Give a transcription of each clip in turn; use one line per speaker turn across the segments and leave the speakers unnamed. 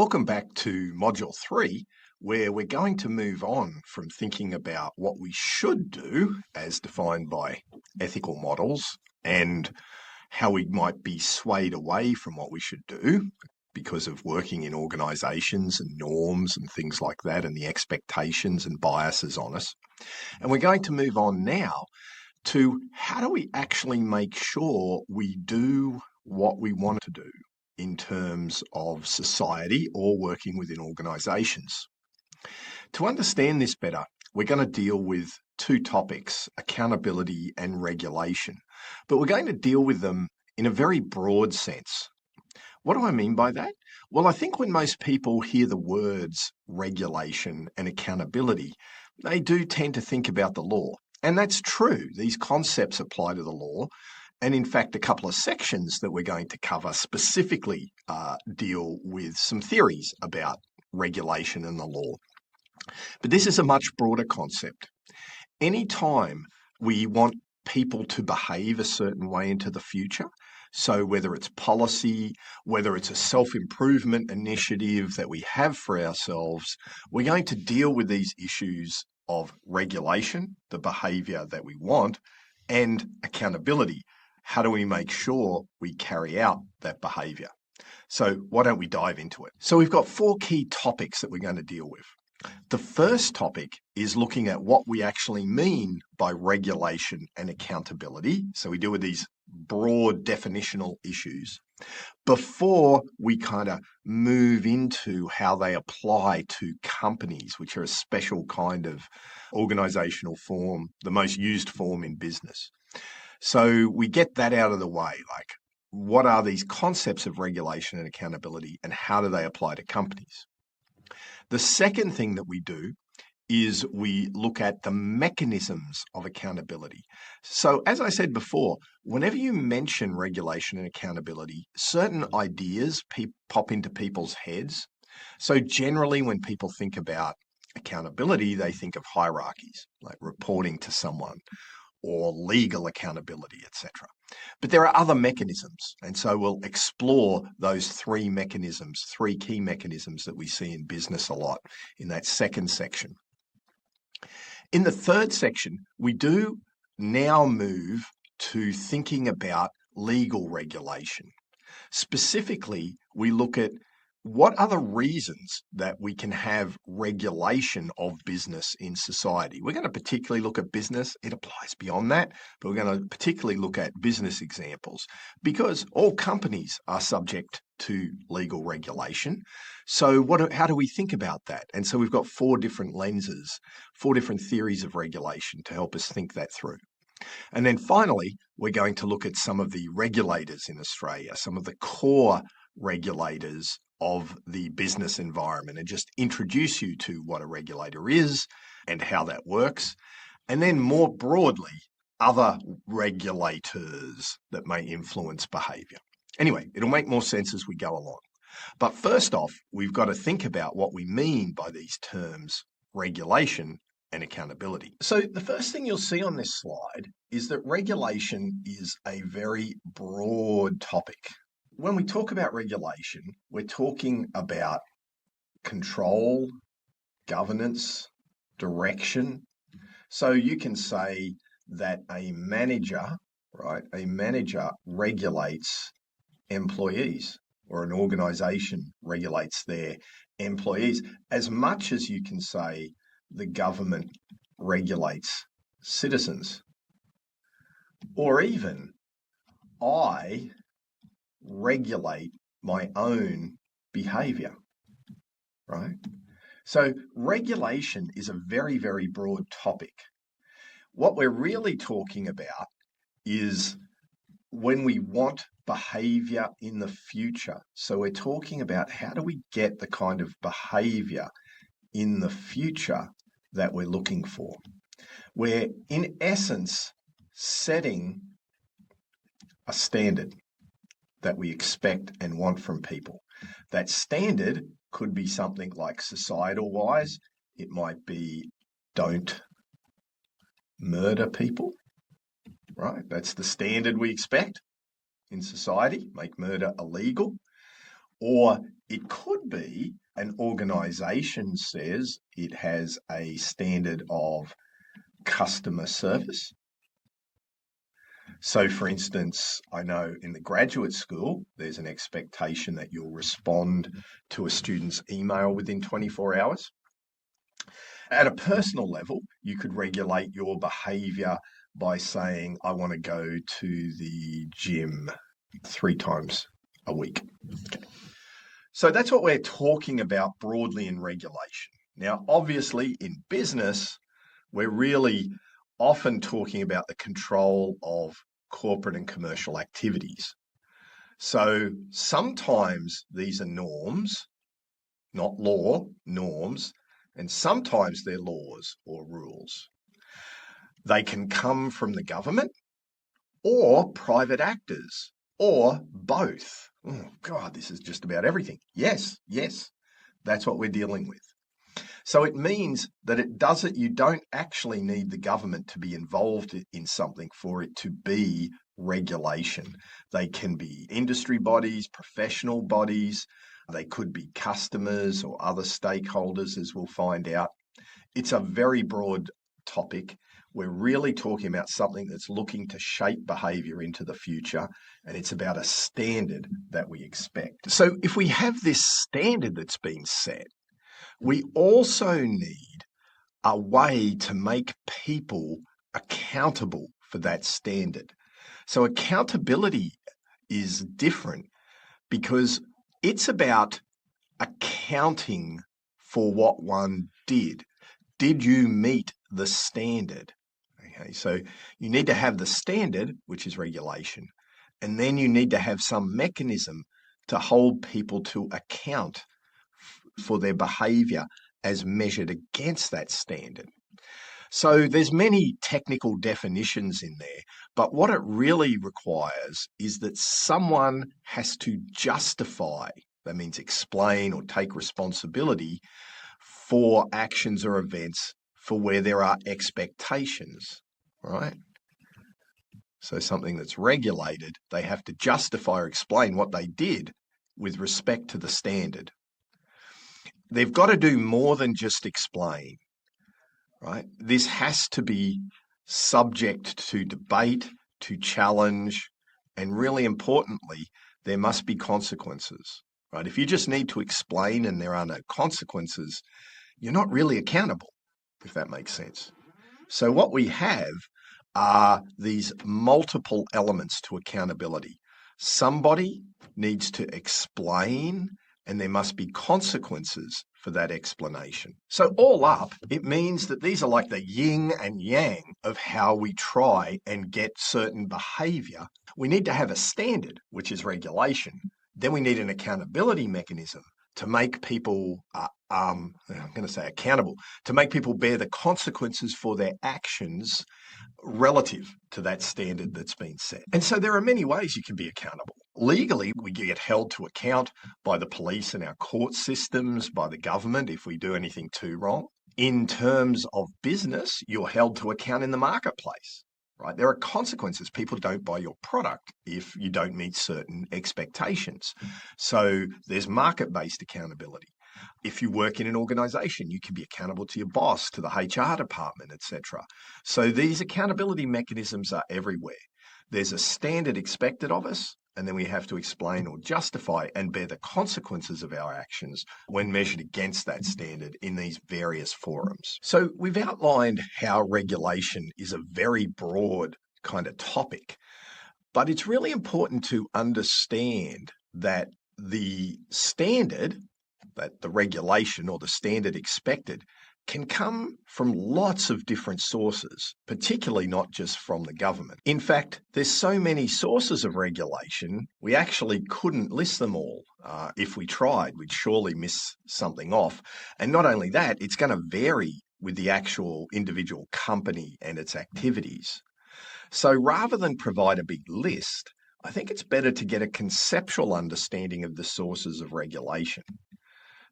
Welcome back to Module 3, where we're going to move on from thinking about what we should do as defined by ethical models and how we might be swayed away from what we should do because of working in organisations and norms and things like that and the expectations and biases on us. And we're going to move on now to how do we actually make sure we do what we want to do in terms of society or working within organisations. To understand this better, we're going to deal with two topics, accountability and regulation, but we're going to deal with them in a very broad sense. What do I mean by that? Well, I think when most people hear the words regulation and accountability, they do tend to think about the law. And that's true. These concepts apply to the law. And in fact, a couple of sections that we're going to cover specifically deal with some theories about regulation and the law. But this is a much broader concept. Anytime we want people to behave a certain way into the future, so whether it's policy, whether it's a self-improvement initiative that we have for ourselves, we're going to deal with these issues of regulation, the behaviour that we want, and accountability. How do we make sure we carry out that behaviour? So why don't we dive into it? So we've got four key topics that we're going to deal with. The first topic is looking at what we actually mean by regulation and accountability. So we deal with these broad definitional issues before we kind of move into how they apply to companies, which are a special kind of organizational form, the most used form in business. So we get that out of the way, like what are these concepts of regulation and accountability and how do they apply to companies? The second thing that we do is we look at the mechanisms of accountability. So as I said before, whenever you mention regulation and accountability, certain ideas pop into people's heads. So generally when people think about accountability, they think of hierarchies, like reporting to someone or legal accountability, etc. But there are other mechanisms, and so we'll explore those three mechanisms, three key mechanisms that we see in business a lot in that second section. In the third section, we do now move to thinking about legal regulation. Specifically, we look at what are the reasons that we can have regulation of business in society. We're going to particularly look at business. It applies beyond that, but we're going to particularly look at business examples because all companies are subject to legal regulation. So how do we think about that? And so we've got four different lenses, four different theories of regulation to help us think that through. And then finally, we're going to look at some of the regulators in Australia, some of the core regulators of the business environment and just introduce you to what a regulator is and how that works. And then more broadly, other regulators that may influence behaviour. Anyway, it'll make more sense as we go along. But first off, we've got to think about what we mean by these terms, regulation and accountability. So the first thing you'll see on this slide is that regulation is a very broad topic. When we talk about regulation, we're talking about control, governance, direction. So you can say that a manager, right, a manager regulates employees or an organization regulates their employees as much as you can say the government regulates citizens. Or even I regulate my own behavior, right? So regulation is a very, very broad topic. What we're really talking about is when we want behavior in the future. So we're talking about how do we get the kind of behavior in the future that we're looking for. We're in essence setting a standard that we expect and want from people. That standard could be something like societal wise. It might be don't murder people, right? That's the standard we expect in society, make murder illegal. Or it could be an organization says it has a standard of customer service. So, for instance, I know in the graduate school, there's an expectation that you'll respond to a student's email within 24 hours. At a personal level, you could regulate your behavior by saying, I want to go to the gym 3 times a week. Okay. So that's what we're talking about broadly in regulation. Now, obviously, in business, we're really often talking about the control of corporate and commercial activities. So sometimes these are norms, not law, norms, and sometimes they're laws or rules. They can come from the government or private actors or both. Oh, God, this is just about everything. Yes, that's what we're dealing with. So it means that you don't actually need the government to be involved in something for it to be regulation. They can be industry bodies, professional bodies, they could be customers or other stakeholders, as we'll find out. It's a very broad topic. We're really talking about something that's looking to shape behaviour into the future, and it's about a standard that we expect. So if we have this standard that's been set, we also need a way to make people accountable for that standard. So accountability is different because it's about accounting for what one did. Did you meet the standard? Okay, so you need to have the standard, which is regulation, and then you need to have some mechanism to hold people to account for their behaviour as measured against that standard. So there's many technical definitions in there, but what it really requires is that someone has to justify, that means explain or take responsibility for actions or events for where there are expectations, right? So something that's regulated, they have to justify or explain what they did with respect to the standard. They've got to do more than just explain, right? This has to be subject to debate, to challenge, and really importantly, there must be consequences, right? If you just need to explain and there are no consequences, you're not really accountable, if that makes sense. So what we have are these multiple elements to accountability. Somebody needs to explain, and there must be consequences for that explanation. So all up, it means that these are like the yin and yang of how we try and get certain behaviour. We need to have a standard, which is regulation. Then we need an accountability mechanism to make people, I'm going to say accountable, to make people bear the consequences for their actions relative to that standard that's been set. And so there are many ways you can be accountable. Legally, we get held to account by the police and our court systems, by the government if we do anything too wrong. In terms of business, you're held to account in the marketplace, right? There are consequences. People don't buy your product if you don't meet certain expectations. So there's market-based accountability. If you work in an organization, you can be accountable to your boss, to the HR department, etc. So these accountability mechanisms are everywhere. There's a standard expected of us, and then we have to explain or justify and bear the consequences of our actions when measured against that standard in these various forums. So we've outlined how regulation is a very broad kind of topic, but it's really important to understand that the standard, that the regulation or the standard expected, can come from lots of different sources, particularly not just from the government. In fact, there's so many sources of regulation, we actually couldn't list them all. If we tried, we'd surely miss something off. And not only that, it's going to vary with the actual individual company and its activities. So rather than provide a big list, I think it's better to get a conceptual understanding of the sources of regulation.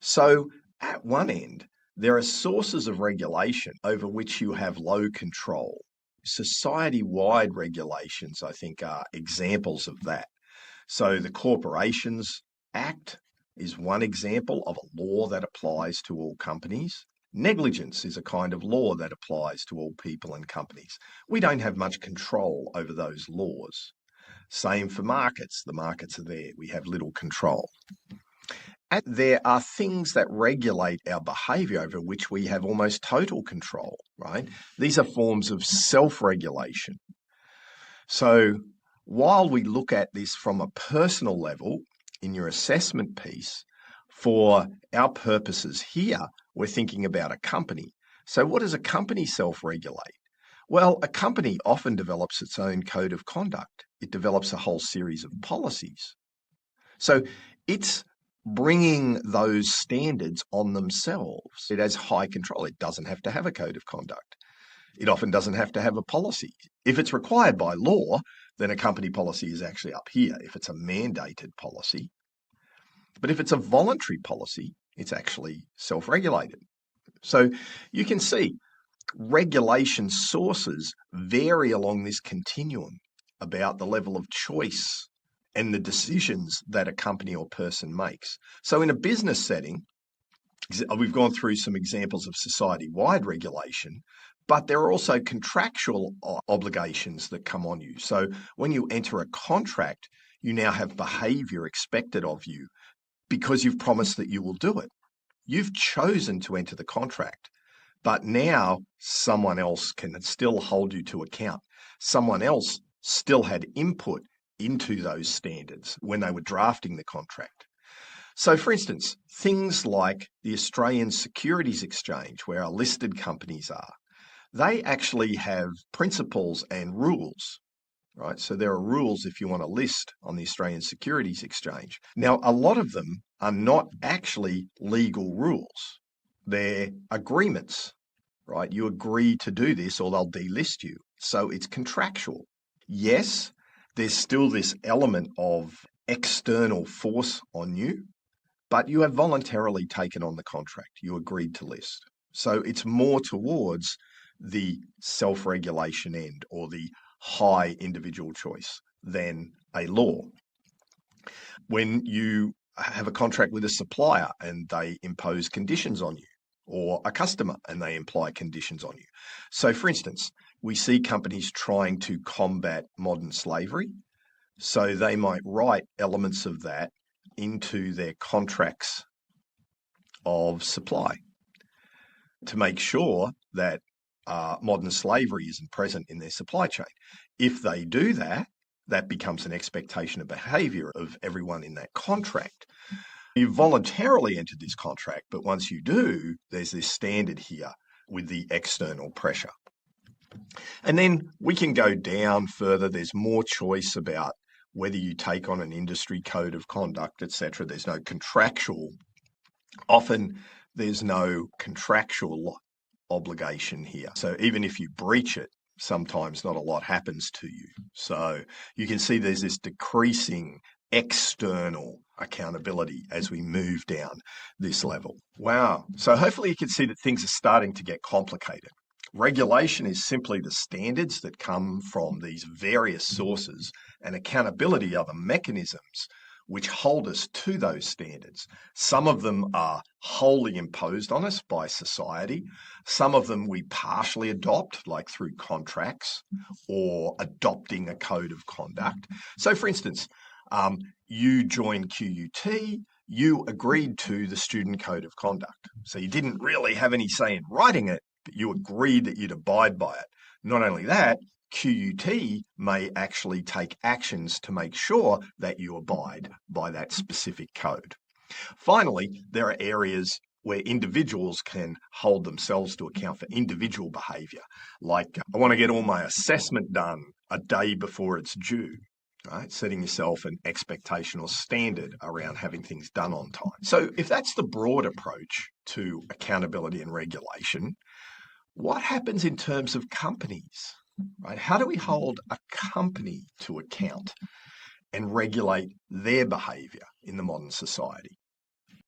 So at one end, there are sources of regulation over which you have low control. Society-wide regulations, I think, are examples of that. So the Corporations Act, is one example of a law that applies to all companies. Negligence is a kind of law that applies to all people and companies. We don't have much control over those laws. Same for markets. The markets are there. We have little control. And there are things that regulate our behavior over which we have almost total control, right? These are forms of self-regulation. So while we look at this from a personal level in your assessment piece, for our purposes here, we're thinking about a company. So what does a company self-regulate? Well, a company often develops its own code of conduct. It develops a whole series of policies. So it's bringing those standards on themselves. It has high control. It doesn't have to have a code of conduct. It often doesn't have to have a policy. If it's required by law, then a company policy is actually up here, if it's a mandated policy. But if it's a voluntary policy, it's actually self-regulated. So you can see regulation sources vary along this continuum about the level of choice and the decisions that a company or person makes. So in a business setting, we've gone through some examples of society-wide regulation, but there are also contractual obligations that come on you. So when you enter a contract, you now have behavior expected of you because you've promised that you will do it. You've chosen to enter the contract, but now someone else can still hold you to account. Someone else still had input into those standards when they were drafting the contract. So, for instance, things like the Australian Securities Exchange, where our listed companies are, they actually have principles and rules, right? So there are rules if you want to list on the Australian Securities Exchange. Now, a lot of them are not actually legal rules. They're agreements, right? You agree to do this or they'll delist you. So it's contractual. Yes, there's still this element of external force on you, but you have voluntarily taken on the contract. You agreed to list. So it's more towards the self-regulation end or the high individual choice than a law. When you have a contract with a supplier and they impose conditions on you, or a customer and they imply conditions on you. So for instance, we see companies trying to combat modern slavery. So they might write elements of that into their contracts of supply to make sure that modern slavery isn't present in their supply chain. If they do that, that becomes an expectation of behavior of everyone in that contract. You voluntarily entered this contract, but once you do, there's this standard here with the external pressure. And then we can go down further. There's more choice about whether you take on an industry code of conduct, etc. There's no contractual. Often there's no contractual obligation here. So even if you breach it, sometimes not a lot happens to you. So you can see there's this decreasing external accountability as we move down this level. Wow. So hopefully you can see that things are starting to get complicated. Regulation is simply the standards that come from these various sources, and accountability are the mechanisms which hold us to those standards. Some of them are wholly imposed on us by society. Some of them we partially adopt, like through contracts or adopting a code of conduct. So for instance, you joined QUT, you agreed to the student code of conduct. So you didn't really have any say in writing it, but you agreed that you'd abide by it. Not only that, QUT may actually take actions to make sure that you abide by that specific code. Finally, there are areas where individuals can hold themselves to account for individual behaviour, like I want to get all my assessment done a day before it's due. Right? Setting yourself an expectation or standard around having things done on time. So if that's the broad approach to accountability and regulation, what happens in terms of companies? Right? How do we hold a company to account and regulate their behaviour in the modern society?